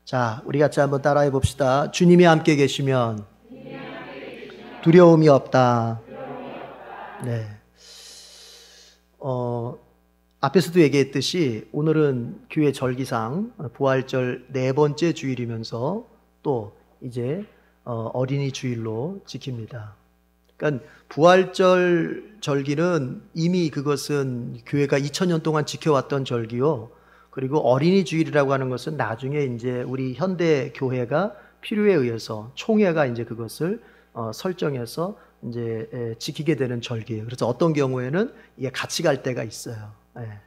자, 우리 같이 한번 따라해 봅시다. 주님이 함께 계시면 두려움이 없다. 네. 앞에서도 얘기했듯이 오늘은 교회 절기상 부활절 4번째 주일이면서 또 이제 어린이 주일로 지킵니다. 그러니까 부활절 절기는 이미 그것은 교회가 2000년 동안 지켜왔던 절기요. 그리고 어린이 주일이라고 하는 것은 나중에 이제 우리 현대 교회가 필요에 의해서 총회가 이제 그것을 설정해서 이제 지키게 되는 절기예요. 그래서 어떤 경우에는 이게 같이 갈 때가 있어요. 예.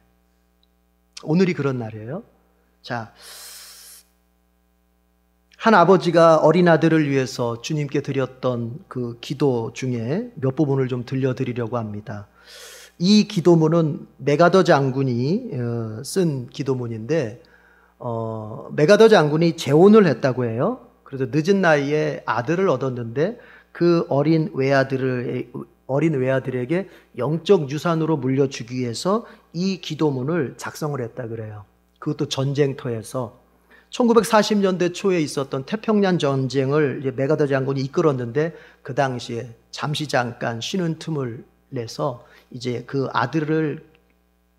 오늘이 그런 날이에요. 자, 한 아버지가 어린 아들을 위해서 주님께 드렸던 그 기도 중에 몇 부분을 좀 들려드리려고 합니다. 이 기도문은 메가더 장군이 쓴 기도문인데 메가더 장군이 재혼을 했다고 해요. 그래서 늦은 나이에 아들을 얻었는데 그 어린 외아들에게 영적 유산으로 물려주기 위해서 이 기도문을 작성을 했다 그래요. 그것도 전쟁터에서 1940년대 초에 있었던 태평양 전쟁을 메가더 장군이 이끌었는데 그 당시에 잠깐 쉬는 틈을 내서 이제 그 아들을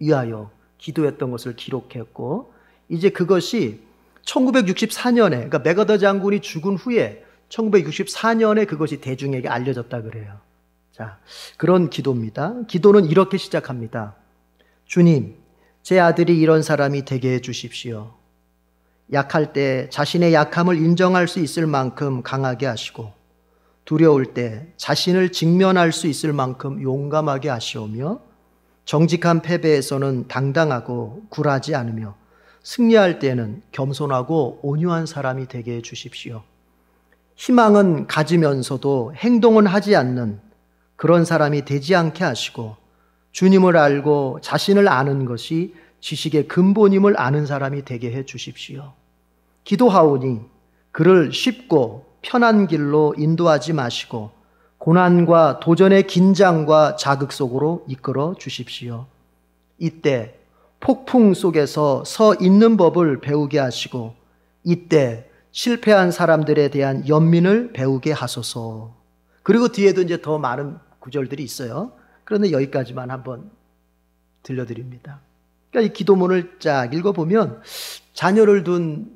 위하여 기도했던 것을 기록했고, 이제 그것이 1964년에 그러니까 메가더 장군이 죽은 후에 1964년에 그것이 대중에게 알려졌다 그래요. 자, 그런 기도입니다. 기도는 이렇게 시작합니다. 주님, 제 아들이 이런 사람이 되게 해 주십시오. 약할 때 자신의 약함을 인정할 수 있을 만큼 강하게 하시고, 두려울 때 자신을 직면할 수 있을 만큼 용감하게 하시오며, 정직한 패배에서는 당당하고 굴하지 않으며, 승리할 때는 겸손하고 온유한 사람이 되게 해 주십시오. 희망은 가지면서도 행동은 하지 않는 그런 사람이 되지 않게 하시고, 주님을 알고 자신을 아는 것이 지식의 근본임을 아는 사람이 되게 해 주십시오. 기도하오니 그를 쉽고 편한 길로 인도하지 마시고 고난과 도전의 긴장과 자극 속으로 이끌어 주십시오. 이때 폭풍 속에서 서 있는 법을 배우게 하시고, 이때 실패한 사람들에 대한 연민을 배우게 하소서. 그리고 뒤에도 이제 더 많은 구절들이 있어요. 그런데 여기까지만 한번 들려드립니다. 그러니까 이 기도문을 쫙 읽어보면 자녀를 둔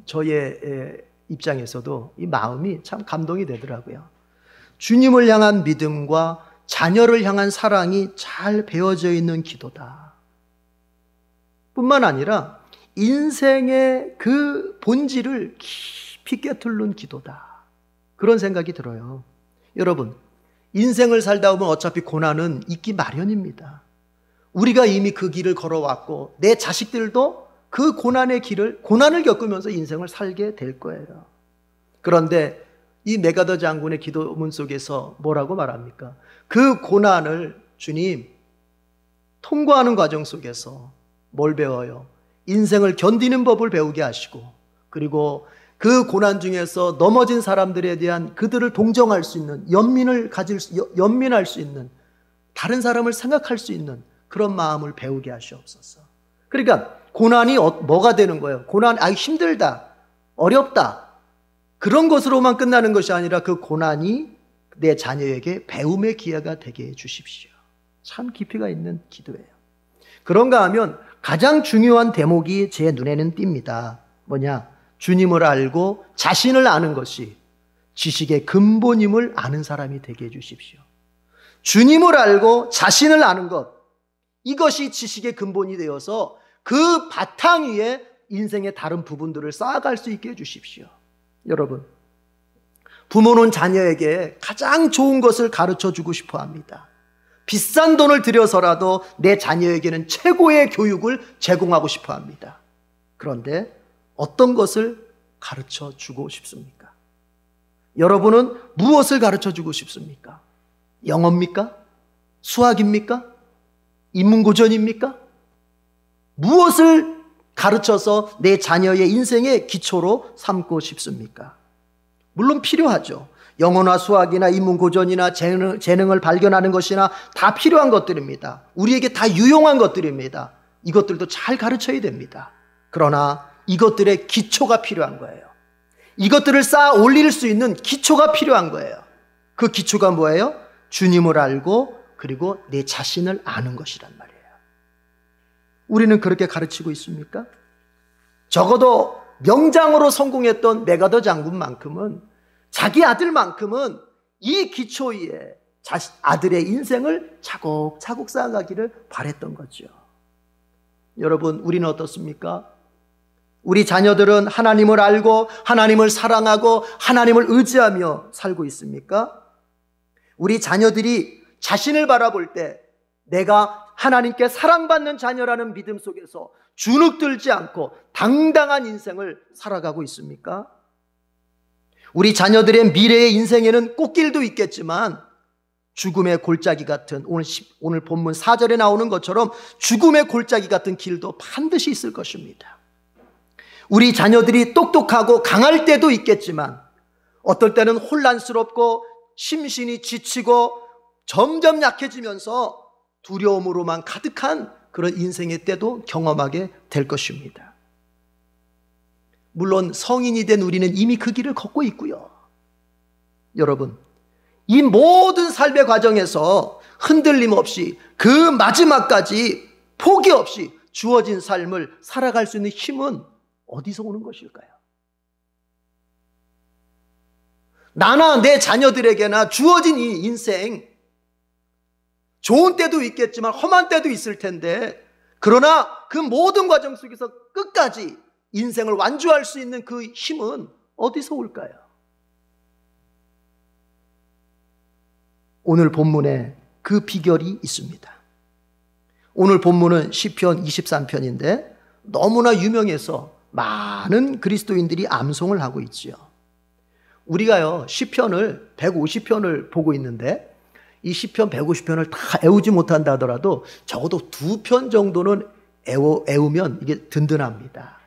저의 입장에서도 이 마음이 참 감동이 되더라고요. 주님을 향한 믿음과 자녀를 향한 사랑이 잘 배어져 있는 기도다. 뿐만 아니라 인생의 그 본질을 깊이 꿰뚫는 기도다. 그런 생각이 들어요. 여러분, 인생을 살다 보면 어차피 고난은 있기 마련입니다. 우리가 이미 그 길을 걸어왔고 내 자식들도 그 고난을 겪으면서 인생을 살게 될 거예요. 그런데 이 메가더 장군의 기도문 속에서 뭐라고 말합니까? 그 고난을 주님 통과하는 과정 속에서 뭘 배워요? 인생을 견디는 법을 배우게 하시고, 그리고 그 고난 중에서 넘어진 사람들에 대한 그들을 동정할 수 있는 연민할 수 있는, 다른 사람을 생각할 수 있는 그런 마음을 배우게 하시옵소서. 그러니까 고난이 뭐가 되는 거예요? 고난, 힘들다, 어렵다, 그런 것으로만 끝나는 것이 아니라 그 고난이 내 자녀에게 배움의 기회가 되게 해 주십시오. 참 깊이가 있는 기도예요. 그런가 하면 가장 중요한 대목이 제 눈에는 띕니다. 뭐냐? 주님을 알고 자신을 아는 것이 지식의 근본임을 아는 사람이 되게 해 주십시오. 주님을 알고 자신을 아는 것, 이것이 지식의 근본이 되어서 그 바탕 위에 인생의 다른 부분들을 쌓아갈 수 있게 해주십시오. 여러분, 부모는 자녀에게 가장 좋은 것을 가르쳐주고 싶어 합니다. 비싼 돈을 들여서라도 내 자녀에게는 최고의 교육을 제공하고 싶어 합니다. 그런데 어떤 것을 가르쳐주고 싶습니까? 여러분은 무엇을 가르쳐주고 싶습니까? 영어입니까? 수학입니까? 인문고전입니까? 무엇을 가르쳐서 내 자녀의 인생의 기초로 삼고 싶습니까? 물론 필요하죠. 영어나 수학이나 인문고전이나 재능을 발견하는 것이나 다 필요한 것들입니다. 우리에게 다 유용한 것들입니다. 이것들도 잘 가르쳐야 됩니다. 그러나 이것들의 기초가 필요한 거예요. 이것들을 쌓아 올릴 수 있는 기초가 필요한 거예요. 그 기초가 뭐예요? 주님을 알고 그리고 내 자신을 아는 것이란 말이에요. 우리는 그렇게 가르치고 있습니까? 적어도 명장으로 성공했던 메가더 장군만큼은, 자기 아들만큼은 이 기초 위에 아들의 인생을 차곡차곡 쌓아가기를 바랬던 거죠. 여러분, 우리는 어떻습니까? 우리 자녀들은 하나님을 알고 하나님을 사랑하고 하나님을 의지하며 살고 있습니까? 우리 자녀들이 자신을 바라볼 때 내가 하나님께 사랑받는 자녀라는 믿음 속에서 주눅들지 않고 당당한 인생을 살아가고 있습니까? 우리 자녀들의 미래의 인생에는 꽃길도 있겠지만 죽음의 골짜기 같은, 오늘 본문 4절에 나오는 것처럼 죽음의 골짜기 같은 길도 반드시 있을 것입니다. 우리 자녀들이 똑똑하고 강할 때도 있겠지만 어떨 때는 혼란스럽고 심신이 지치고 점점 약해지면서 두려움으로만 가득한 그런 인생의 때도 경험하게 될 것입니다. 물론 성인이 된 우리는 이미 그 길을 걷고 있고요. 여러분, 이 모든 삶의 과정에서 흔들림 없이 그 마지막까지 포기 없이 주어진 삶을 살아갈 수 있는 힘은 어디서 오는 것일까요? 나나 내 자녀들에게나 주어진 이 인생, 좋은 때도 있겠지만 험한 때도 있을 텐데, 그러나 그 모든 과정 속에서 끝까지 인생을 완주할 수 있는 그 힘은 어디서 올까요? 오늘 본문에 그 비결이 있습니다. 오늘 본문은 시편 23편인데 너무나 유명해서 많은 그리스도인들이 암송을 하고 있지요. 우리가요, 시편을 150편을 보고 있는데 이 시편 150편을 다 애우지 못한다 하더라도 적어도 2편 정도는 애우면 이게 든든합니다.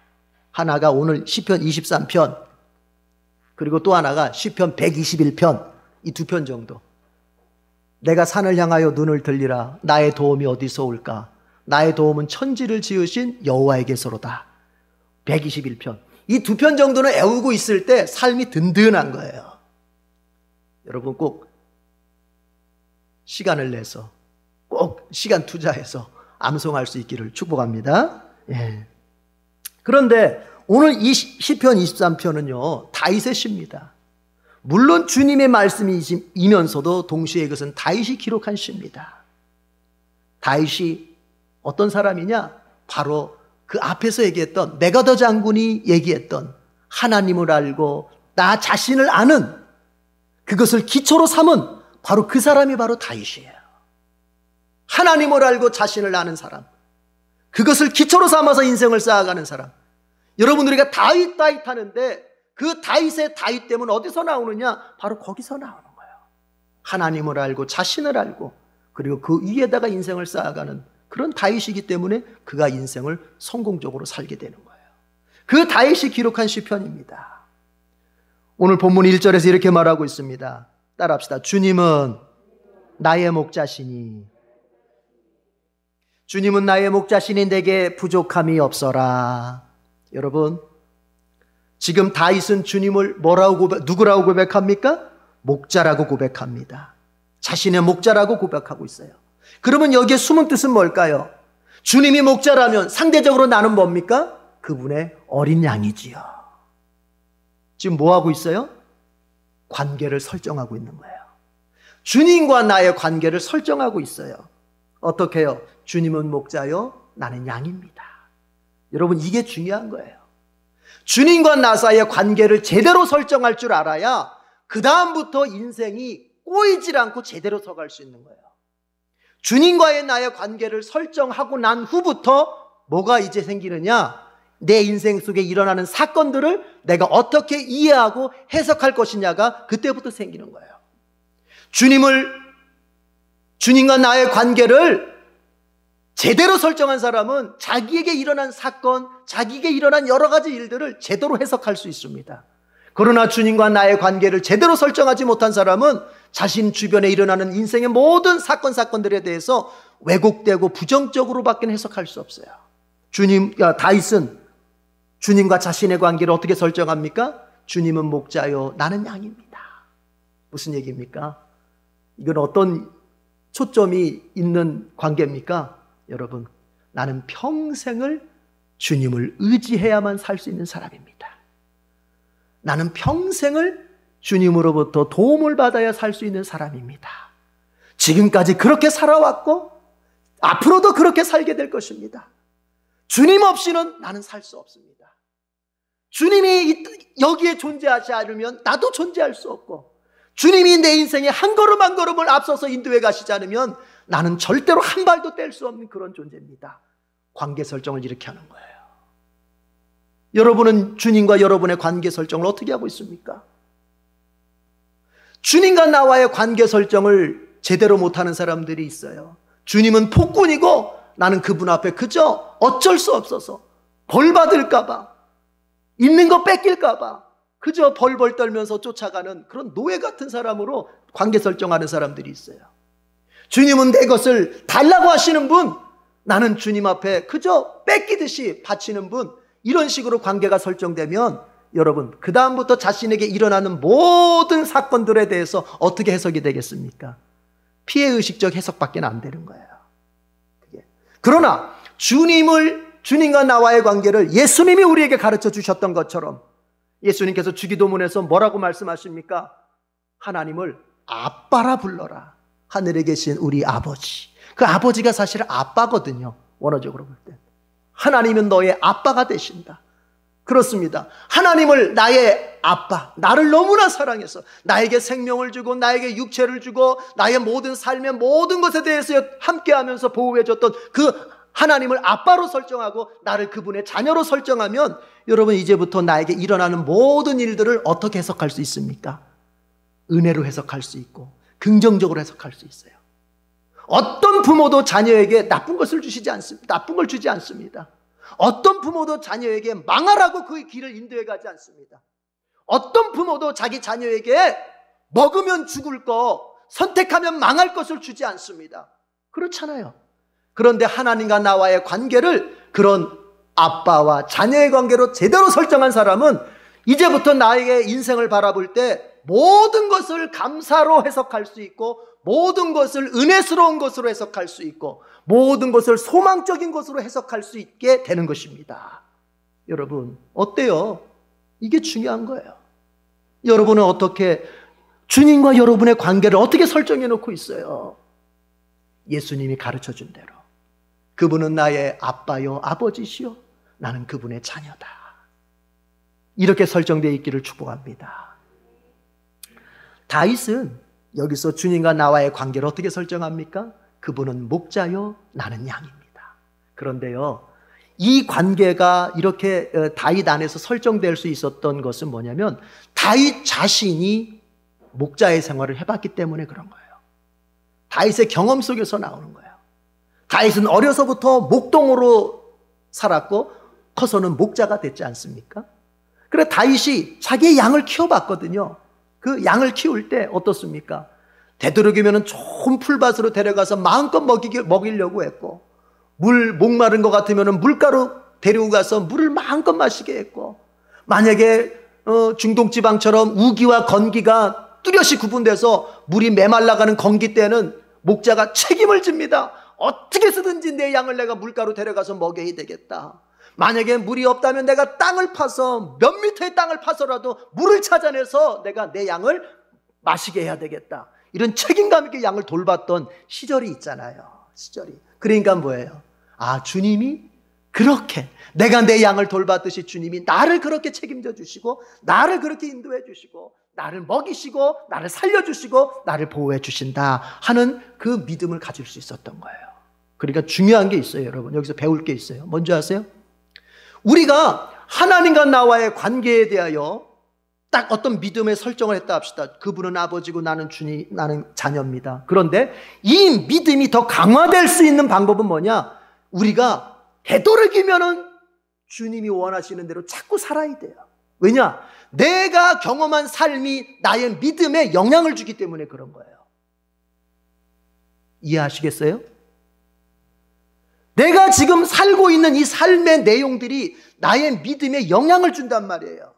하나가 오늘 시편 23편, 그리고 또 하나가 시편 121편, 이 2편 정도. 내가 산을 향하여 눈을 들리라. 나의 도움이 어디서 올까? 나의 도움은 천지를 지으신 여호와에게서로다. 121편. 이 2편 정도는 애우고 있을 때 삶이 든든한 거예요. 여러분, 꼭 시간을 내서, 꼭 시간 투자해서 암송할 수 있기를 축복합니다. 예. 그런데 오늘 이 시편 23편은요, 다윗의 시입니다. 물론 주님의 말씀이면서도 동시에 이것은 다윗이 기록한 시입니다. 다윗이 어떤 사람이냐? 바로 그 앞에서 얘기했던, 메가더 장군이 얘기했던 하나님을 알고 나 자신을 아는, 그것을 기초로 삼은 바로 그 사람이 바로 다윗이에요. 하나님을 알고 자신을 아는 사람, 그것을 기초로 삼아서 인생을 쌓아가는 사람. 여러분, 우리가 다윗 하는데 그 다윗의 다윗됨은 어디서 나오느냐? 바로 거기서 나오는 거예요. 하나님을 알고 자신을 알고 그리고 그 위에다가 인생을 쌓아가는 그런 다윗이기 때문에 그가 인생을 성공적으로 살게 되는 거예요. 그 다윗이 기록한 시편입니다. 오늘 본문 1절에서 이렇게 말하고 있습니다. 따라합시다. 주님은 나의 목자시니, 주님은 나의 목자시니 내게 부족함이 없어라. 여러분, 지금 다윗은 주님을 누구라고 고백합니까? 목자라고 고백합니다. 자신의 목자라고 고백하고 있어요. 그러면 여기에 숨은 뜻은 뭘까요? 주님이 목자라면 상대적으로 나는 뭡니까? 그분의 어린 양이지요. 지금 뭐 하고 있어요? 관계를 설정하고 있는 거예요. 주님과 나의 관계를 설정하고 있어요. 어떻게 해요? 주님은 목자요, 나는 양입니다. 여러분, 이게 중요한 거예요. 주님과 나 사이의 관계를 제대로 설정할 줄 알아야 그 다음부터 인생이 꼬이질 않고 제대로 서갈 수 있는 거예요. 주님과의 나의 관계를 설정하고 난 후부터 뭐가 이제 생기느냐? 내 인생 속에 일어나는 사건들을 내가 어떻게 이해하고 해석할 것이냐가 그때부터 생기는 거예요. 주님과 나의 관계를 제대로 설정한 사람은 자기에게 일어난 사건, 자기에게 일어난 여러 가지 일들을 제대로 해석할 수 있습니다. 그러나 주님과 나의 관계를 제대로 설정하지 못한 사람은 자신 주변에 일어나는 인생의 모든 사건들에 대해서 왜곡되고 부정적으로밖에 해석할 수 없어요. 다윗은 주님과 자신의 관계를 어떻게 설정합니까? 주님은 목자요, 나는 양입니다. 무슨 얘기입니까? 이건 어떤 초점이 있는 관계입니까? 여러분, 나는 평생을 주님을 의지해야만 살 수 있는 사람입니다. 나는 평생을 주님으로부터 도움을 받아야 살 수 있는 사람입니다. 지금까지 그렇게 살아왔고 앞으로도 그렇게 살게 될 것입니다. 주님 없이는 나는 살 수 없습니다. 주님이 여기에 존재하지 않으면 나도 존재할 수 없고, 주님이 내 인생에 한 걸음 한 걸음을 앞서서 인도해 가시지 않으면 나는 절대로 한 발도 뗄 수 없는 그런 존재입니다. 관계 설정을 이렇게 하는 거예요. 여러분은 주님과 여러분의 관계 설정을 어떻게 하고 있습니까? 주님과 나와의 관계 설정을 제대로 못하는 사람들이 있어요. 주님은 폭군이고 나는 그분 앞에 그저 어쩔 수 없어서 벌 받을까 봐, 있는 거 뺏길까 봐 그저 벌벌 떨면서 쫓아가는 그런 노예 같은 사람으로 관계 설정하는 사람들이 있어요. 주님은 내 것을 달라고 하시는 분, 나는 주님 앞에 그저 뺏기듯이 바치는 분, 이런 식으로 관계가 설정되면 여러분, 그 다음부터 자신에게 일어나는 모든 사건들에 대해서 어떻게 해석이 되겠습니까? 피해의식적 해석밖에 안 되는 거예요. 그러나 주님과 나와의 관계를 예수님이 우리에게 가르쳐 주셨던 것처럼, 예수님께서 주기도문에서 뭐라고 말씀하십니까? 하나님을 아빠라 불러라. 하늘에 계신 우리 아버지. 그 아버지가 사실 아빠거든요. 원어적으로 볼 때. 하나님은 너의 아빠가 되신다. 그렇습니다. 하나님을 나의 아빠, 나를 너무나 사랑해서 나에게 생명을 주고 나에게 육체를 주고 나의 모든 삶의 모든 것에 대해서 함께하면서 보호해줬던 그 하나님을 아빠로 설정하고 나를 그분의 자녀로 설정하면, 여러분, 이제부터 나에게 일어나는 모든 일들을 어떻게 해석할 수 있습니까? 은혜로 해석할 수 있고 긍정적으로 해석할 수 있어요. 어떤 부모도 자녀에게 나쁜 것을 주시지 않습니다. 나쁜 걸 주지 않습니다. 어떤 부모도 자녀에게 망하라고 그 길을 인도해 가지 않습니다. 어떤 부모도 자기 자녀에게 먹으면 죽을 거, 선택하면 망할 것을 주지 않습니다. 그렇잖아요. 그런데 하나님과 나와의 관계를 그런 아빠와 자녀의 관계로 제대로 설정한 사람은 이제부터 나에게 인생을 바라볼 때 모든 것을 감사로 해석할 수 있고, 모든 것을 은혜스러운 것으로 해석할 수 있고, 모든 것을 소망적인 것으로 해석할 수 있게 되는 것입니다. 여러분, 어때요? 이게 중요한 거예요. 여러분은 어떻게, 주님과 여러분의 관계를 어떻게 설정해 놓고 있어요? 예수님이 가르쳐 준 대로. 그분은 나의 아빠요, 아버지시요, 나는 그분의 자녀다. 이렇게 설정되어 있기를 축복합니다. 다윗은 여기서 주님과 나와의 관계를 어떻게 설정합니까? 그분은 목자요, 나는 양입니다. 그런데요, 이 관계가 이렇게 다윗 안에서 설정될 수 있었던 것은 뭐냐면, 다윗 자신이 목자의 생활을 해봤기 때문에 그런 거예요. 다윗의 경험 속에서 나오는 거예요. 다윗은 어려서부터 목동으로 살았고 커서는 목자가 됐지 않습니까? 그래 다윗이 자기의 양을 키워봤거든요. 그 양을 키울 때 어떻습니까? 되도록이면 좋은 풀밭으로 데려가서 마음껏 먹이려고 했고, 목마른 것 같으면 물가로 데리고 가서 물을 마음껏 마시게 했고, 만약에 중동지방처럼 우기와 건기가 뚜렷이 구분돼서 물이 메말라가는 건기 때는 목자가 책임을 집니다. 어떻게 해서든지 내 양을 내가 물가로 데려가서 먹여야 되겠다. 만약에 물이 없다면 내가 땅을 파서 몇 미터의 땅을 파서라도 물을 찾아내서 내가 내 양을 마시게 해야 되겠다. 이런 책임감 있게 양을 돌봤던 시절이 있잖아요. 시절이. 그러니까 뭐예요? 아, 주님이 그렇게 내가 내 양을 돌봤듯이 주님이 나를 그렇게 책임져 주시고, 나를 그렇게 인도해 주시고, 나를 먹이시고, 나를 살려주시고, 나를 보호해 주신다 하는 그 믿음을 가질 수 있었던 거예요. 그러니까 중요한 게 있어요, 여러분. 여기서 배울 게 있어요. 뭔지 아세요? 우리가 하나님과 나와의 관계에 대하여 딱 어떤 믿음의 설정을 했다 합시다. 그분은 아버지고 나는 자녀입니다. 그런데 이 믿음이 더 강화될 수 있는 방법은 뭐냐? 우리가 되도록이면은 주님이 원하시는 대로 자꾸 살아야 돼요. 왜냐? 내가 경험한 삶이 나의 믿음에 영향을 주기 때문에 그런 거예요. 이해하시겠어요? 내가 지금 살고 있는 이 삶의 내용들이 나의 믿음에 영향을 준단 말이에요.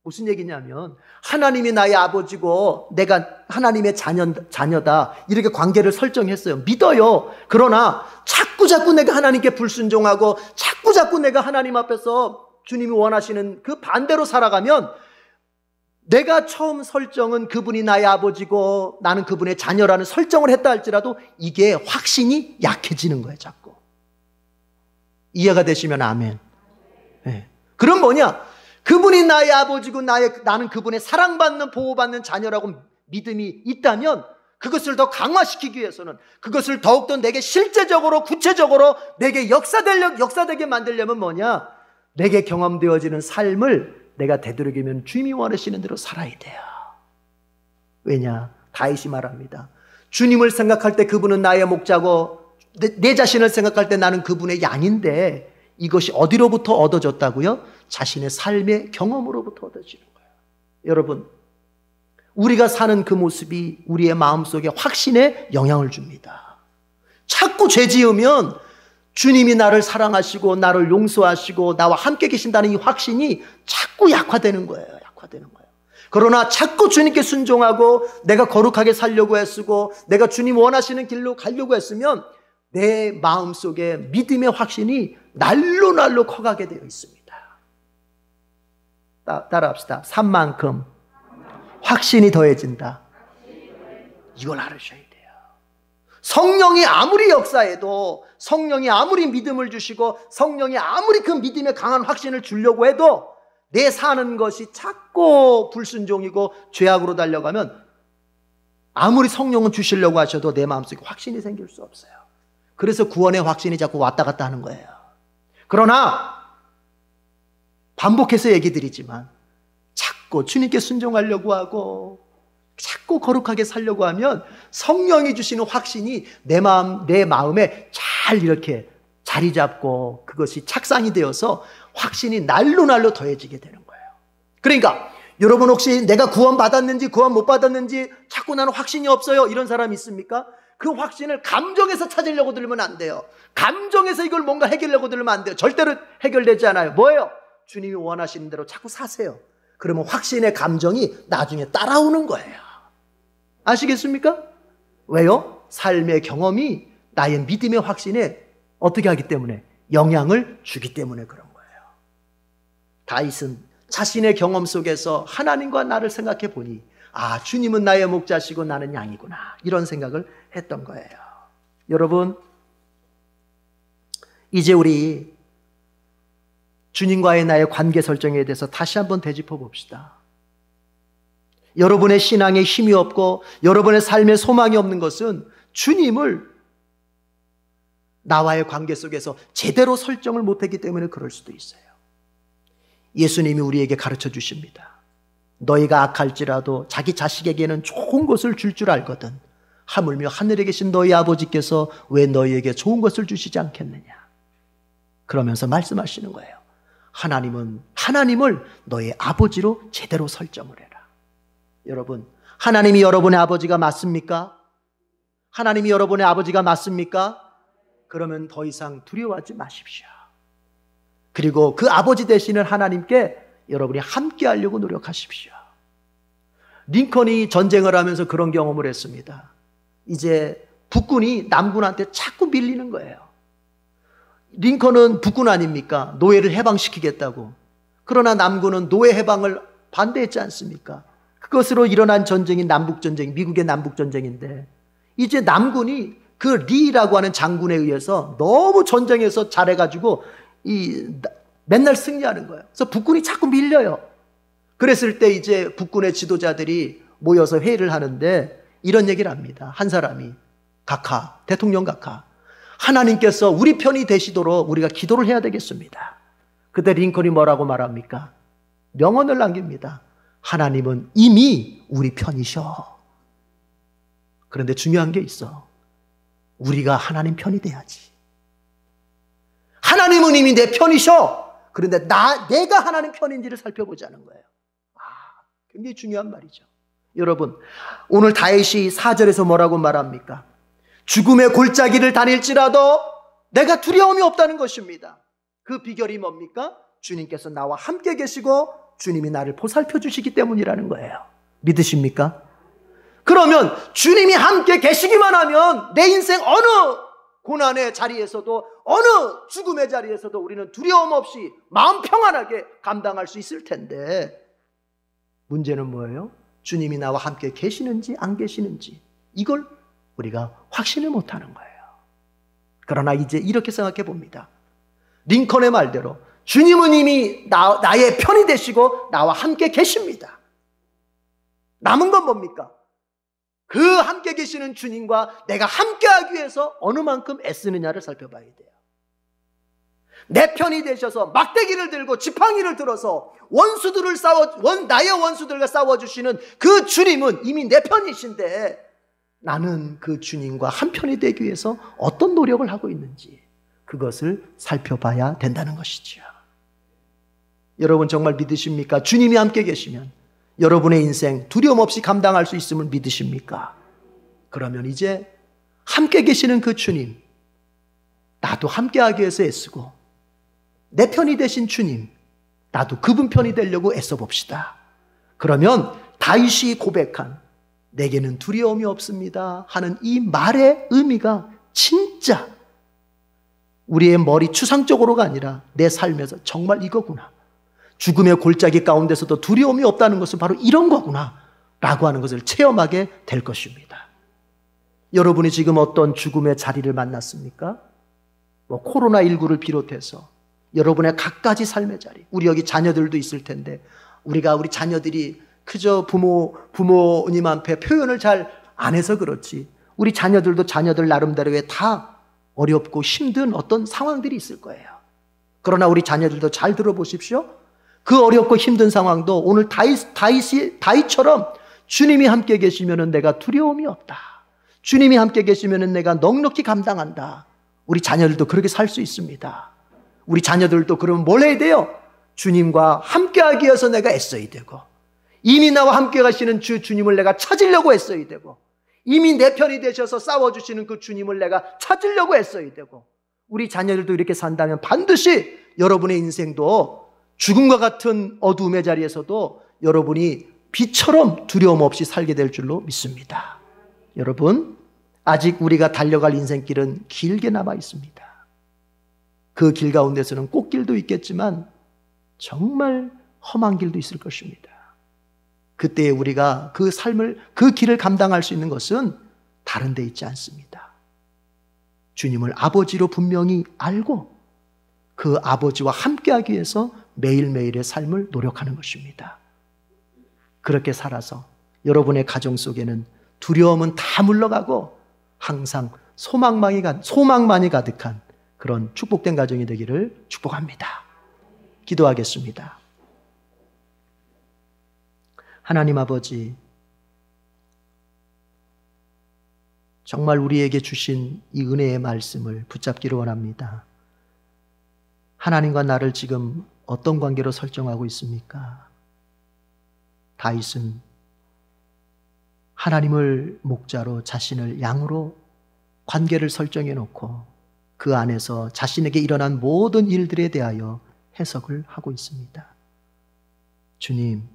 무슨 얘기냐면 하나님이 나의 아버지고 내가 하나님의 자녀다 이렇게 관계를 설정했어요. 믿어요. 그러나 자꾸 내가 하나님께 불순종하고 자꾸 내가 하나님 앞에서 주님이 원하시는 그 반대로 살아가면 내가 처음 설정은 그분이 나의 아버지고 나는 그분의 자녀라는 설정을 했다 할지라도 이게 확신이 약해지는 거예요. 자꾸. 이해가 되시면 아멘. 네. 그럼 뭐냐? 그분이 나의 아버지고 나는 그분의 사랑받는 보호받는 자녀라고 믿음이 있다면 그것을 더 강화시키기 위해서는 그것을 더욱더 내게 실제적으로 구체적으로 내게 역사되게 만들려면 뭐냐? 내게 경험되어지는 삶을 내가 되도록이면 주님이 원하시는 대로 살아야 돼요. 왜냐? 다윗이 말합니다. 주님을 생각할 때 그분은 나의 목자고 내 자신을 생각할 때 나는 그분의 양인데 이것이 어디로부터 얻어졌다고요? 자신의 삶의 경험으로부터 얻어지는 거예요. 여러분, 우리가 사는 그 모습이 우리의 마음속에 확신에 영향을 줍니다. 자꾸 죄 지으면 주님이 나를 사랑하시고 나를 용서하시고 나와 함께 계신다는 이 확신이 자꾸 약화되는 거예요. 그러나 자꾸 주님께 순종하고 내가 거룩하게 살려고 애쓰고 내가 주님 원하시는 길로 가려고 했으면 내 마음속에 믿음의 확신이 날로 커가게 되어 있습니다. 따라합시다. 산만큼 확신이 더해진다. 이걸 알으셔야 돼요. 성령이 아무리 역사해도, 성령이 아무리 믿음을 주시고 성령이 아무리 그 믿음의 강한 확신을 주려고 해도 내 사는 것이 자꾸 불순종이고 죄악으로 달려가면 아무리 성령은 주시려고 하셔도 내 마음속에 확신이 생길 수 없어요. 그래서 구원의 확신이 자꾸 왔다 갔다 하는 거예요. 그러나 반복해서 얘기 드리지만 자꾸 주님께 순종하려고 하고 자꾸 거룩하게 살려고 하면 성령이 주시는 확신이 내 마음에 잘 이렇게 자리 잡고 그것이 착상이 되어서 확신이 날로 더해지게 되는 거예요. 그러니까 여러분 혹시 내가 구원 받았는지 구원 못 받았는지 자꾸 나는 확신이 없어요 이런 사람 있습니까? 그 확신을 감정에서 찾으려고 들면 안 돼요. 감정에서 이걸 뭔가 해결하려고 들면 안 돼요. 절대로 해결되지 않아요. 뭐예요? 주님이 원하시는 대로 자꾸 사세요. 그러면 확신의 감정이 나중에 따라오는 거예요. 아시겠습니까? 왜요? 삶의 경험이 나의 믿음의 확신에 어떻게 하기 때문에? 영향을 주기 때문에 그런 거예요. 다윗은 자신의 경험 속에서 하나님과 나를 생각해 보니 아, 주님은 나의 목자시고 나는 양이구나 이런 생각을 했던 거예요. 여러분, 이제 우리 주님과의 나의 관계 설정에 대해서 다시 한번 되짚어 봅시다. 여러분의 신앙에 힘이 없고 여러분의 삶에 소망이 없는 것은 주님을 나와의 관계 속에서 제대로 설정을 못했기 때문에 그럴 수도 있어요. 예수님이 우리에게 가르쳐 주십니다. 너희가 악할지라도 자기 자식에게는 좋은 것을 줄 줄 알거든 하물며 하늘에 계신 너희 아버지께서 왜 너희에게 좋은 것을 주시지 않겠느냐. 그러면서 말씀하시는 거예요. 하나님을 너의 아버지로 제대로 설정을 해라. 여러분, 하나님이 여러분의 아버지가 맞습니까? 하나님이 여러분의 아버지가 맞습니까? 그러면 더 이상 두려워하지 마십시오. 그리고 그 아버지 되시는 하나님께 여러분이 함께 하려고 노력하십시오. 링컨이 전쟁을 하면서 그런 경험을 했습니다. 이제 북군이 남군한테 자꾸 밀리는 거예요. 링컨은 북군 아닙니까? 노예를 해방시키겠다고. 그러나 남군은 노예 해방을 반대했지 않습니까? 그것으로 일어난 전쟁이 남북전쟁, 미국의 남북전쟁인데 이제 남군이 그 리라고 하는 장군에 의해서 너무 전쟁에서 잘해가지고 맨날 승리하는 거예요. 그래서 북군이 자꾸 밀려요. 그랬을 때 이제 북군의 지도자들이 모여서 회의를 하는데 이런 얘기를 합니다. 한 사람이 대통령 각하, 하나님께서 우리 편이 되시도록 우리가 기도를 해야 되겠습니다. 그때 링컨이 뭐라고 말합니까? 명언을 남깁니다. 하나님은 이미 우리 편이셔. 그런데 중요한 게 있어. 우리가 하나님 편이 돼야지. 하나님은 이미 내 편이셔. 그런데 내가 하나님 편인지를 살펴보자는 거예요. 굉장히 중요한 말이죠. 여러분, 오늘 다윗이 4절에서 뭐라고 말합니까? 죽음의 골짜기를 다닐지라도 내가 두려움이 없다는 것입니다. 그 비결이 뭡니까? 주님께서 나와 함께 계시고 주님이 나를 보살펴 주시기 때문이라는 거예요. 믿으십니까? 그러면 주님이 함께 계시기만 하면 내 인생 어느 고난의 자리에서도 어느 죽음의 자리에서도 우리는 두려움 없이 마음 평안하게 감당할 수 있을 텐데, 문제는 뭐예요? 주님이 나와 함께 계시는지 안 계시는지 이걸 우리가 확신을 못하는 거예요. 그러나 이제 이렇게 생각해 봅니다. 링컨의 말대로 주님은 이미 나의 편이 되시고 나와 함께 계십니다. 남은 건 뭡니까? 그 함께 계시는 주님과 내가 함께하기 위해서 어느 만큼 애쓰느냐를 살펴봐야 돼요. 내 편이 되셔서 막대기를 들고 지팡이를 들어서 나의 원수들과 싸워주시는 그 주님은 이미 내 편이신데, 나는 그 주님과 한 편이 되기 위해서 어떤 노력을 하고 있는지 그것을 살펴봐야 된다는 것이죠. 여러분 정말 믿으십니까? 주님이 함께 계시면 여러분의 인생 두려움 없이 감당할 수 있음을 믿으십니까? 그러면 이제 함께 계시는 그 주님, 나도 함께하기 위해서 애쓰고, 내 편이 되신 주님, 나도 그분 편이 되려고 애써 봅시다. 그러면 다윗이 고백한 내게는 두려움이 없습니다 하는 이 말의 의미가 진짜 우리의 머리 추상적으로가 아니라 내 삶에서 정말 이거구나, 죽음의 골짜기 가운데서도 두려움이 없다는 것은 바로 이런 거구나 라고 하는 것을 체험하게 될 것입니다. 여러분이 지금 어떤 죽음의 자리를 만났습니까? 코로나19를 비롯해서 여러분의 갖가지 삶의 자리, 우리 여기 자녀들도 있을 텐데, 우리 자녀들이 그저 부모님 앞에 표현을 잘 안 해서 그렇지, 우리 자녀들도 자녀들 나름대로의 다 어렵고 힘든 어떤 상황들이 있을 거예요. 그러나 우리 자녀들도 잘 들어보십시오. 그 어렵고 힘든 상황도 오늘 다윗처럼 주님이 함께 계시면 내가 두려움이 없다, 주님이 함께 계시면 내가 넉넉히 감당한다. 우리 자녀들도 그렇게 살 수 있습니다. 우리 자녀들도 그러면 뭘 해야 돼요? 주님과 함께하기 위해서 내가 애써야 되고, 이미 나와 함께 가시는 주님을 내가 찾으려고 애써야 되고, 이미 내 편이 되셔서 싸워주시는 그 주님을 내가 찾으려고 애써야 되고, 우리 자녀들도 이렇게 산다면 반드시 여러분의 인생도 죽음과 같은 어두움의 자리에서도 여러분이 빛처럼 두려움 없이 살게 될 줄로 믿습니다. 여러분, 아직 우리가 달려갈 인생길은 길게 남아 있습니다. 그 길 가운데서는 꽃길도 있겠지만 정말 험한 길도 있을 것입니다. 그때에 우리가 그 길을 감당할 수 있는 것은 다른 데 있지 않습니다. 주님을 아버지로 분명히 알고 그 아버지와 함께하기 위해서 매일매일의 삶을 노력하는 것입니다. 그렇게 살아서 여러분의 가정 속에는 두려움은 다 물러가고 항상 소망만이 가득한 그런 축복된 가정이 되기를 축복합니다. 기도하겠습니다. 하나님 아버지, 정말 우리에게 주신 이 은혜의 말씀을 붙잡기를 원합니다. 하나님과 나를 지금 어떤 관계로 설정하고 있습니까? 다윗은 하나님을 목자로 자신을 양으로 관계를 설정해 놓고 그 안에서 자신에게 일어난 모든 일들에 대하여 해석을 하고 있습니다. 주님,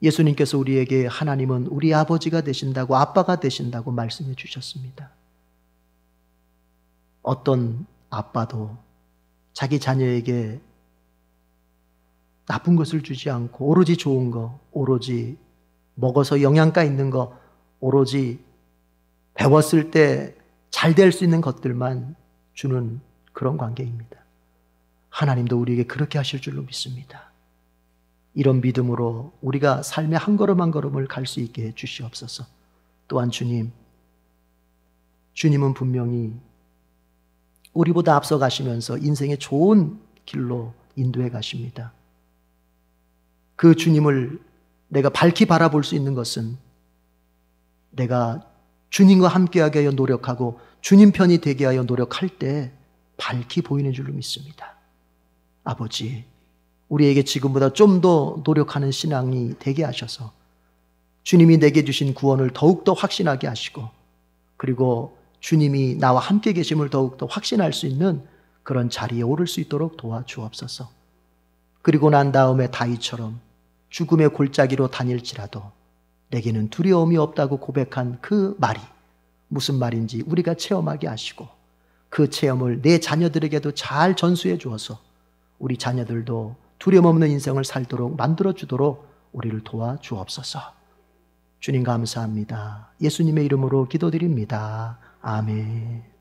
예수님께서 우리에게 하나님은 우리 아버지가 되신다고, 아빠가 되신다고 말씀해 주셨습니다. 어떤 아빠도 자기 자녀에게 나쁜 것을 주지 않고 오로지 좋은 거, 오로지 먹어서 영양가 있는 거, 오로지 배웠을 때 잘 될 수 있는 것들만 주는 그런 관계입니다. 하나님도 우리에게 그렇게 하실 줄로 믿습니다. 이런 믿음으로 우리가 삶의 한 걸음 한 걸음을 갈 수 있게 해 주시옵소서. 또한 주님은 분명히 우리보다 앞서 가시면서 인생의 좋은 길로 인도해 가십니다. 그 주님을 내가 밝히 바라볼 수 있는 것은 내가 주님과 함께하게 하여 노력하고 주님 편이 되게 하여 노력할 때 밝히 보이는 줄로 믿습니다. 아버지, 우리에게 지금보다 좀 더 노력하는 신앙이 되게 하셔서 주님이 내게 주신 구원을 더욱더 확신하게 하시고, 그리고 주님이 나와 함께 계심을 더욱더 확신할 수 있는 그런 자리에 오를 수 있도록 도와주옵소서. 그리고 난 다음에 다윗처럼 죽음의 골짜기로 다닐지라도 내게는 두려움이 없다고 고백한 그 말이 무슨 말인지 우리가 체험하게 하시고 그 체험을 내 자녀들에게도 잘 전수해 주어서 우리 자녀들도 두려움 없는 인생을 살도록 만들어주도록 우리를 도와주옵소서. 주님 감사합니다. 예수님의 이름으로 기도드립니다. 아멘.